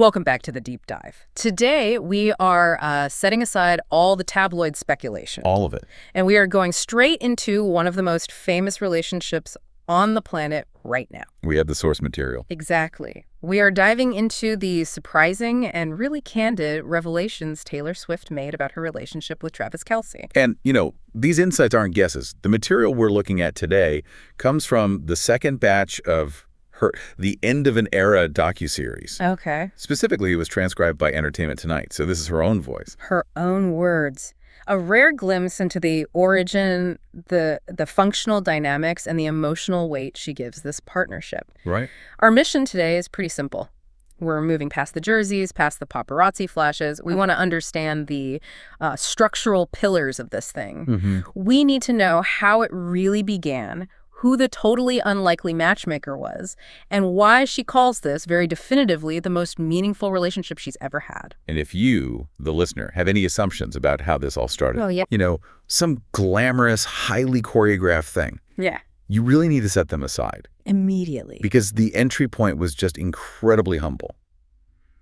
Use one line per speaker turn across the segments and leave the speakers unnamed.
Welcome back to the deep dive. Today, we are setting aside all the tabloid speculation.
All of it.
And we are going straight into one of the most famous relationships on the planet right now.
We have the source material.
Exactly. We are diving into the surprising and really candid revelations Taylor Swift made about her relationship with Travis Kelce.
And, these insights aren't guesses. The material we're looking at today comes from the second batch of the End of an Era docuseries.
Okay.
Specifically, it was transcribed by Entertainment Tonight, so this is her own voice.
Her own words. A rare glimpse into the origin, the functional dynamics, and the emotional weight she gives this partnership.
Right.
Our mission today is pretty simple. We're moving past the jerseys, past the paparazzi flashes. We want to understand the structural pillars of this thing.
Mm-hmm.
We need to know how it really began, who the totally unlikely matchmaker was, and why she calls this very definitively the most meaningful relationship she's ever had.
And if you, the listener, have any assumptions about how this all started,
Oh, yeah.
Some glamorous, highly choreographed thing,
Yeah.
you really need to set them aside.
Immediately.
Because the entry point was just incredibly humble.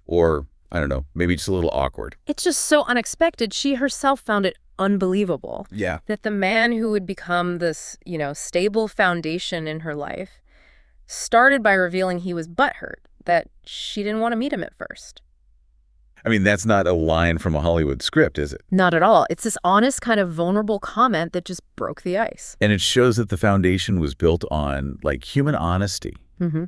Or, I don't know, maybe just a little awkward.
It's just so unexpected. She herself found it unbelievable.
Yeah.
That the man who would become this, stable foundation in her life started by revealing he was butthurt, that she didn't want to meet him at first.
I mean, that's not a line from a Hollywood script, is it?
Not at all. It's this honest, kind of vulnerable comment that just broke the ice.
And it shows that the foundation was built on, human honesty,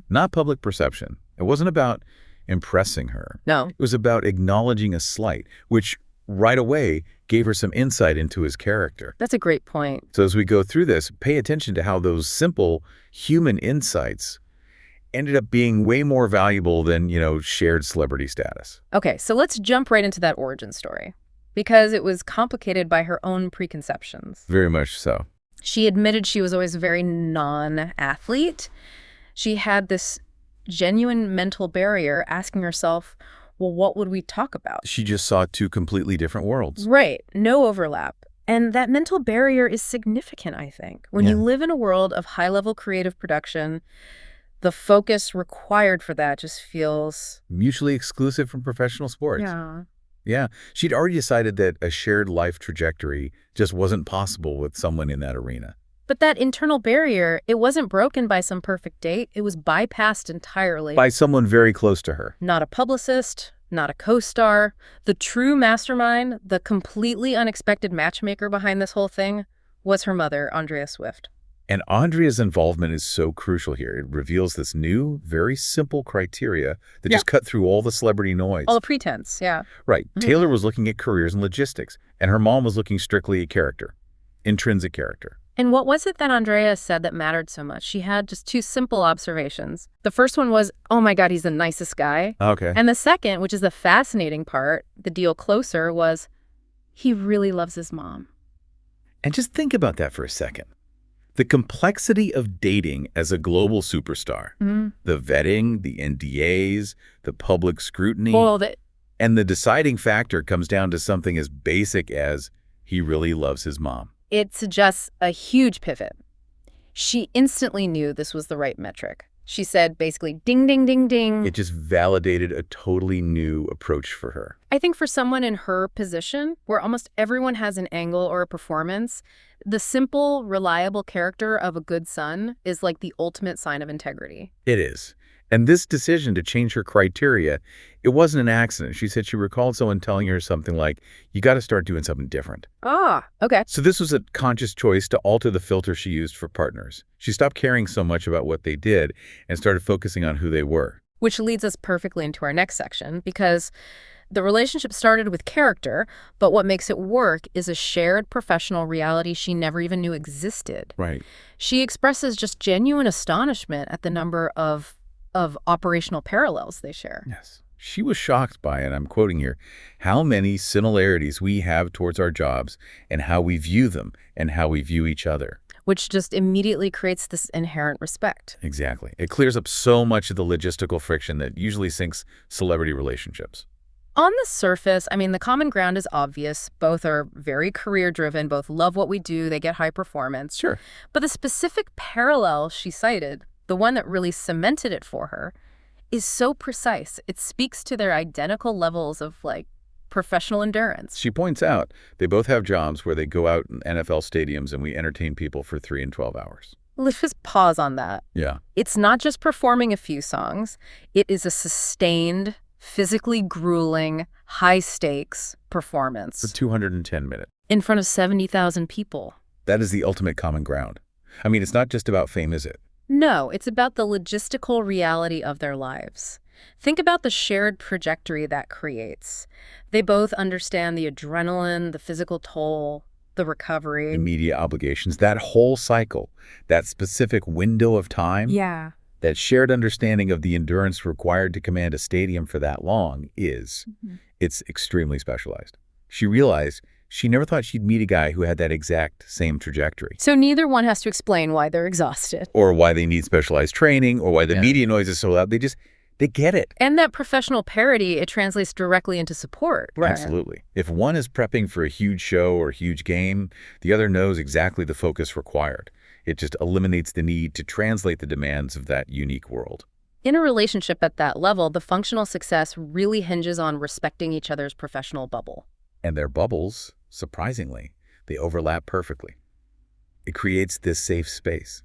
not public perception. It wasn't about impressing her.
No.
It was about acknowledging a slight, which right away gave her some insight into his character.
That's a great point.
So as we go through this, pay attention to how those simple human insights ended up being way more valuable than, shared celebrity status.
Okay, so let's jump right into that origin story, because it was complicated by her own preconceptions.
Very much so.
She admitted she was always a very non-athlete. She had this genuine mental barrier asking herself, well, what would we talk about?
She just saw two completely different worlds.
Right. No overlap. And that mental barrier is significant, I think. When you live in a world of high-level creative production, the focus required for that just feels
mutually exclusive from professional sports.
Yeah.
Yeah. She'd already decided that a shared life trajectory just wasn't possible with someone in that arena.
But that internal barrier, it wasn't broken by some perfect date. It was bypassed entirely.
By someone very close to her.
Not a publicist, not a co-star. The true mastermind, the completely unexpected matchmaker behind this whole thing was her mother, Andrea Swift.
And Andrea's involvement is so crucial here. It reveals this new, very simple criteria that just cut through all the celebrity noise.
All the pretense, yeah.
Right. Taylor was looking at careers and logistics, and her mom was looking strictly at character, intrinsic character.
And what was it that Andrea said that mattered so much? She had just two simple observations. The first one was, oh my God, he's the nicest guy.
Okay.
And the second, which is the fascinating part, the deal closer, was he really loves his mom.
And just think about that for a second. The complexity of dating as a global superstar, the vetting, the NDAs, the public scrutiny, and the deciding factor comes down to something as basic as he really loves his mom.
It suggests a huge pivot. She instantly knew this was the right metric. She said basically, ding, ding, ding, ding.
It just validated a totally new approach for her.
I think for someone in her position, where almost everyone has an angle or a performance, the simple, reliable character of a good son is like the ultimate sign of integrity.
It is. And this decision to change her criteria, it wasn't an accident. She said she recalled someone telling her something like, you got to start doing something different.
Ah, okay.
So this was a conscious choice to alter the filter she used for partners. She stopped caring so much about what they did and started focusing on who they were.
Which leads us perfectly into our next section, because the relationship started with character, but what makes it work is a shared professional reality she never even knew existed.
Right.
She expresses just genuine astonishment at the number of operational parallels they share.
Yes. She was shocked by, and I'm quoting here, how many similarities we have towards our jobs and how we view them and how we view each other.
Which just immediately creates this inherent respect.
Exactly. It clears up so much of the logistical friction that usually sinks celebrity relationships.
On the surface, I mean, the common ground is obvious. Both are very career-driven, both love what we do, they get high performance.
Sure.
But the specific parallel she cited, the one that really cemented it for her, is so precise. It speaks to their identical levels of, like, professional endurance.
She points out they both have jobs where they go out in NFL stadiums and we entertain people for 3 and 12 hours.
Let's just pause on that.
Yeah.
It's not just performing a few songs. It is a sustained, physically grueling, high-stakes performance.
For 210 minutes.
In front of 70,000 people.
That is the ultimate common ground. I mean, it's not just about fame, is it?
No, it's about the logistical reality of their lives. Think about the shared trajectory that creates. They both understand the adrenaline, the physical toll, the recovery.
The media obligations, that whole cycle, that specific window of time.
Yeah.
That shared understanding of the endurance required to command a stadium for that long it's extremely specialized. She realized she never thought she'd meet a guy who had that exact same trajectory.
So neither one has to explain why they're exhausted.
Or why they need specialized training, or why the media noise is so loud. They get it.
And that professional parity, it translates directly into support.
Right. Absolutely. If one is prepping for a huge show or a huge game, the other knows exactly the focus required. It just eliminates the need to translate the demands of that unique world.
In a relationship at that level, the functional success really hinges on respecting each other's professional bubble.
And their bubbles, surprisingly, they overlap perfectly. It creates this safe space.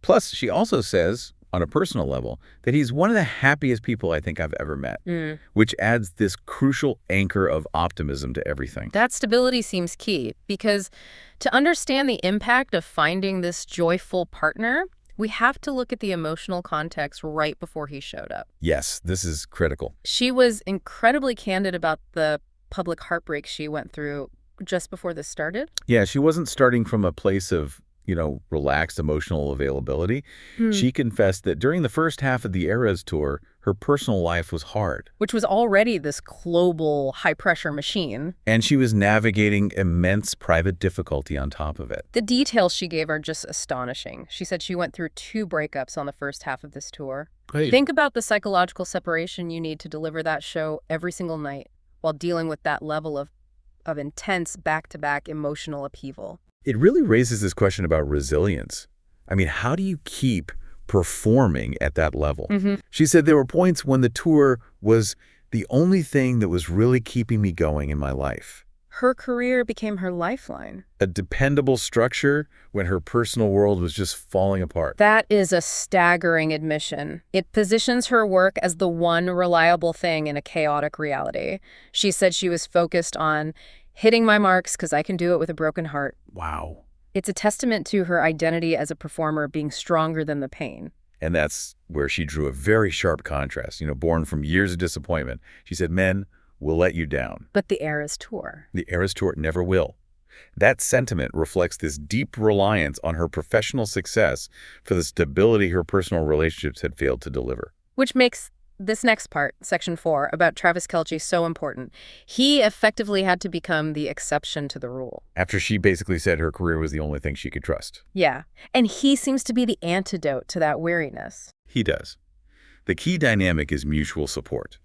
Plus, she also says, on a personal level, that he's one of the happiest people I think I've ever met, which adds this crucial anchor of optimism to everything.
That stability seems key, because to understand the impact of finding this joyful partner, we have to look at the emotional context right before he showed up.
Yes, this is critical.
She was incredibly candid about the public heartbreak she went through just before this started.
Yeah, she wasn't starting from a place of relaxed emotional availability. She confessed that during the first half of the Eras tour, her personal life was hard.
Which was already this global high-pressure machine.
And she was navigating immense private difficulty on top of it.
The details she gave are just astonishing. She said she went through 2 breakups on the first half of this tour.
Great.
Think about the psychological separation you need to deliver that show every single night while dealing with that level of intense back-to-back emotional upheaval.
It really raises this question about resilience. I mean, how do you keep performing at that level? She said there were points when the tour was the only thing that was really keeping me going in my life.
Her career became her lifeline.
A dependable structure when her personal world was just falling apart.
That is a staggering admission. It positions her work as the one reliable thing in a chaotic reality. She said she was focused on hitting my marks because I can do it with a broken heart.
Wow.
It's a testament to her identity as a performer being stronger than the pain.
And that's where she drew a very sharp contrast, born from years of disappointment. She said, men will let you down.
But the Eras tour.
The Eras tour never will. That sentiment reflects this deep reliance on her professional success for the stability her personal relationships had failed to deliver.
Which makes this next part, section 4, about Travis Kelce so important. He effectively had to become the exception to the rule.
After she basically said her career was the only thing she could trust.
Yeah, and he seems to be the antidote to that weariness.
He does. The key dynamic is mutual support.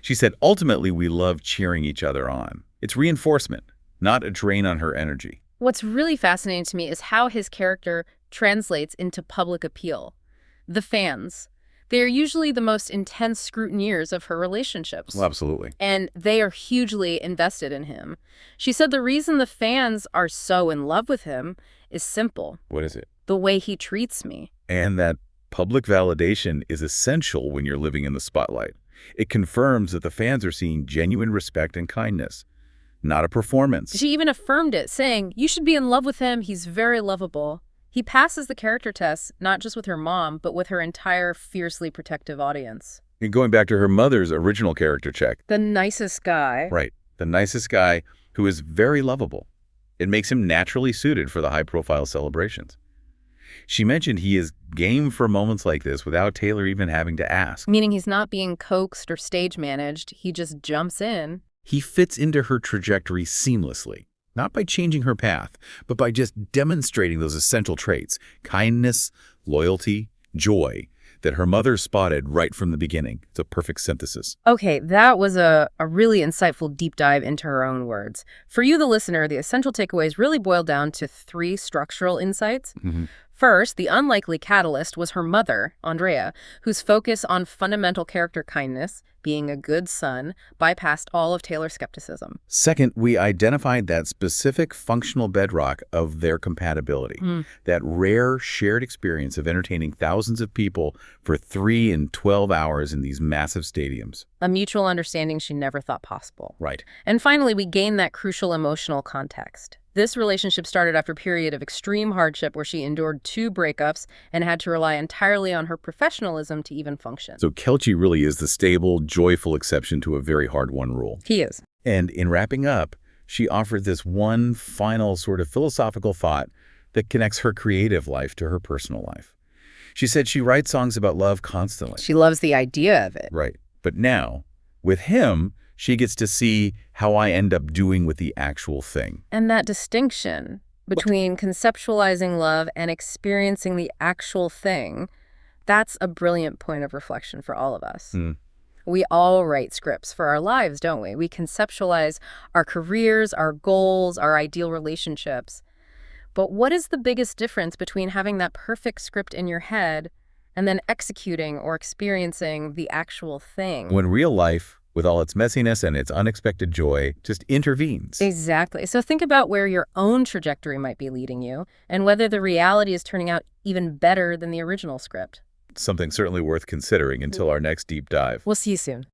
She said, ultimately, we love cheering each other on. It's reinforcement, not a drain on her energy.
What's really fascinating to me is how his character translates into public appeal. The fans. They are usually the most intense scrutineers of her relationships.
Well, absolutely.
And they are hugely invested in him. She said the reason the fans are so in love with him is simple.
What is it?
The way he treats me.
And that public validation is essential when you're living in the spotlight. It confirms that the fans are seeing genuine respect and kindness, not a performance.
She even affirmed it, saying, you should be in love with him. He's very lovable. He passes the character test, not just with her mom, but with her entire fiercely protective audience.
And going back to her mother's original character check.
The nicest guy.
Right. The nicest guy who is very lovable. It makes him naturally suited for the high-profile celebrations. She mentioned he is game for moments like this without Taylor even having to ask.
Meaning he's not being coaxed or stage managed. He just jumps in.
He fits into her trajectory seamlessly. Not by changing her path, but by just demonstrating those essential traits, kindness, loyalty, joy, that her mother spotted right from the beginning. It's a perfect synthesis.
Okay, that was a really insightful deep dive into her own words. For you, the listener, the essential takeaways really boil down to 3 structural insights. First, the unlikely catalyst was her mother, Andrea, whose focus on fundamental character kindness, being a good son, bypassed all of Taylor's skepticism.
Second, we identified that specific functional bedrock of their compatibility, that rare shared experience of entertaining thousands of people for 3 and 12 hours in these massive stadiums.
A mutual understanding she never thought possible.
Right.
And finally, we gained that crucial emotional context. This relationship started after a period of extreme hardship where she endured 2 breakups and had to rely entirely on her professionalism to even function.
So Kelce really is the stable, joyful exception to a very hard-won rule.
He is.
And in wrapping up, she offered this one final sort of philosophical thought that connects her creative life to her personal life. She said she writes songs about love constantly.
She loves the idea of it.
Right. But now, with him, she gets to see how I end up doing with the actual thing.
And that distinction between conceptualizing love and experiencing the actual thing, that's a brilliant point of reflection for all of us. We all write scripts for our lives, don't we? We conceptualize our careers, our goals, our ideal relationships. But what is the biggest difference between having that perfect script in your head and then executing or experiencing the actual thing?
When real life, with all its messiness and its unexpected joy, just intervenes.
Exactly. So think about where your own trajectory might be leading you and whether the reality is turning out even better than the original script.
Something certainly worth considering until our next deep dive.
We'll see you soon.